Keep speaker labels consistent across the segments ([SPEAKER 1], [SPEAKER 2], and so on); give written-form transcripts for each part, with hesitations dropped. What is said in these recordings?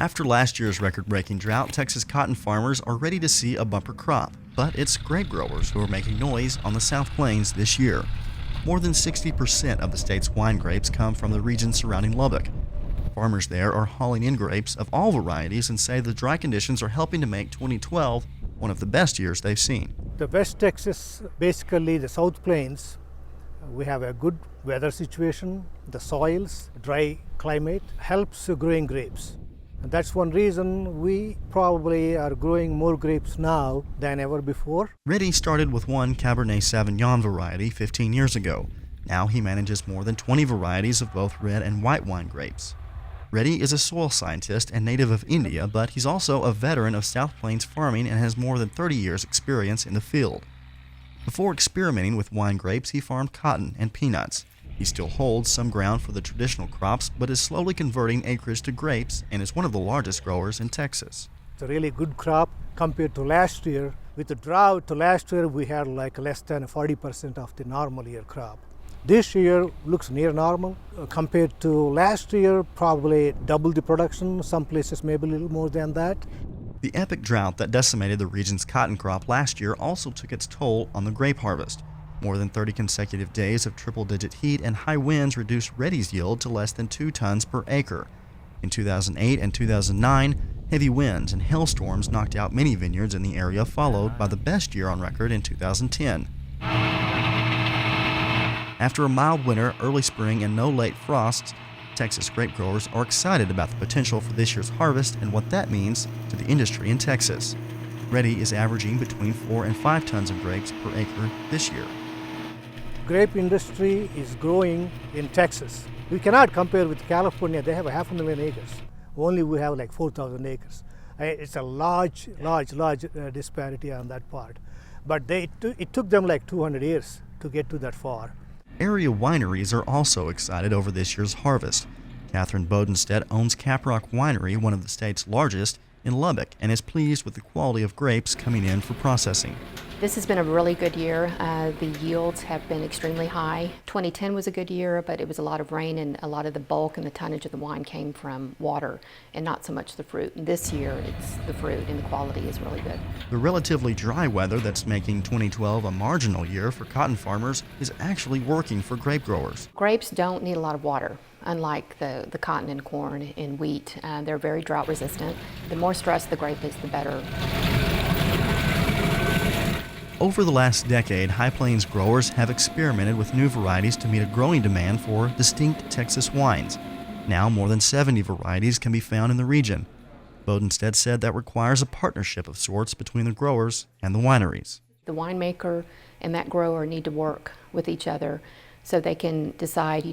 [SPEAKER 1] After last year's record-breaking drought, Texas cotton farmers are ready to see a bumper crop, but it's grape growers who are making noise on the South Plains this year. More than 60% of the state's wine grapes come from the region surrounding Lubbock. Farmers there are hauling in grapes of all varieties and say the dry conditions are helping to make 2012 one of the best years they've seen.
[SPEAKER 2] The West Texas, basically the South Plains, we have a good weather situation. The soils, dry climate helps growing grapes. And that's one reason we probably are growing more grapes now than ever before.
[SPEAKER 1] Reddy started with one Cabernet Sauvignon variety 15 years ago. Now he manages more than 20 varieties of both red and white wine grapes. Reddy is a soil scientist and native of India, but he's also a veteran of South Plains farming and has more than 30 years' experience in the field. Before experimenting with wine grapes, he farmed cotton and peanuts. He still holds some ground for the traditional crops, but is slowly converting acreage to grapes and is one of the largest growers in Texas.
[SPEAKER 2] It's a really good crop compared to last year. With the drought, last year we had like less than 40% of the normal year crop. This year looks near normal. Compared to last year, probably double the production, some places maybe a little more than that.
[SPEAKER 1] The epic drought that decimated the region's cotton crop last year also took its toll on the grape harvest. More than 30 consecutive days of triple-digit heat and high winds reduced Reddy's yield to less than 2 tons per acre. In 2008 and 2009, heavy winds and hailstorms knocked out many vineyards in the area, followed by the best year on record in 2010. After a mild winter, early spring, and no late frosts, Texas grape growers are excited about the potential for this year's harvest and what that means to the industry in Texas. Reddy is averaging between 4 and 5 tons of grapes per acre this year.
[SPEAKER 2] Grape industry is growing in Texas. We cannot compare with California. They have 500,000 acres. Only we have like 4,000 acres. It's a large disparity on that part. But it took them like 200 years to get to that far.
[SPEAKER 1] Area wineries are also excited over this year's harvest. Catherine Bodenstedt owns Caprock Winery, one of the state's largest, in Lubbock, and is pleased with the quality of grapes coming in for processing.
[SPEAKER 3] This has been a really good year. The yields have been extremely high. 2010 was a good year, but it was a lot of rain, and a lot of the bulk and the tonnage of the wine came from water and not so much the fruit. And this year it's the fruit, and the quality is really good.
[SPEAKER 1] The relatively dry weather that's making 2012 a marginal year for cotton farmers is actually working for grape growers.
[SPEAKER 3] Grapes don't need a lot of water, unlike the cotton and corn and wheat. They're very drought resistant. The more stressed the grape is, the better.
[SPEAKER 1] Over the last decade, High Plains growers have experimented with new varieties to meet a growing demand for distinct Texas wines. Now, more than 70 varieties can be found in the region. Bodenstedt said that requires a partnership of sorts between the growers and the wineries.
[SPEAKER 3] The winemaker and that grower need to work with each other so they can decide,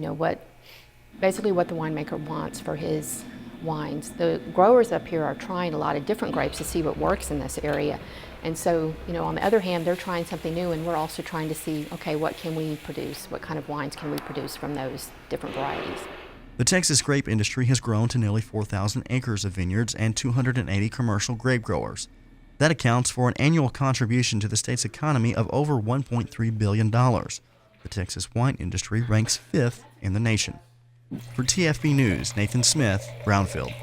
[SPEAKER 3] basically what the winemaker wants for his wines. The growers up here are trying a lot of different grapes to see what works in this area. And so, on the other hand, they're trying something new, and we're also trying to see, okay, what can we produce? What kind of wines can we produce from those different varieties?
[SPEAKER 1] The Texas grape industry has grown to nearly 4,000 acres of vineyards and 280 commercial grape growers. That accounts for an annual contribution to the state's economy of over $1.3 billion. The Texas wine industry ranks 5th in the nation. For TFB News, Nathan Smith, Brownfield.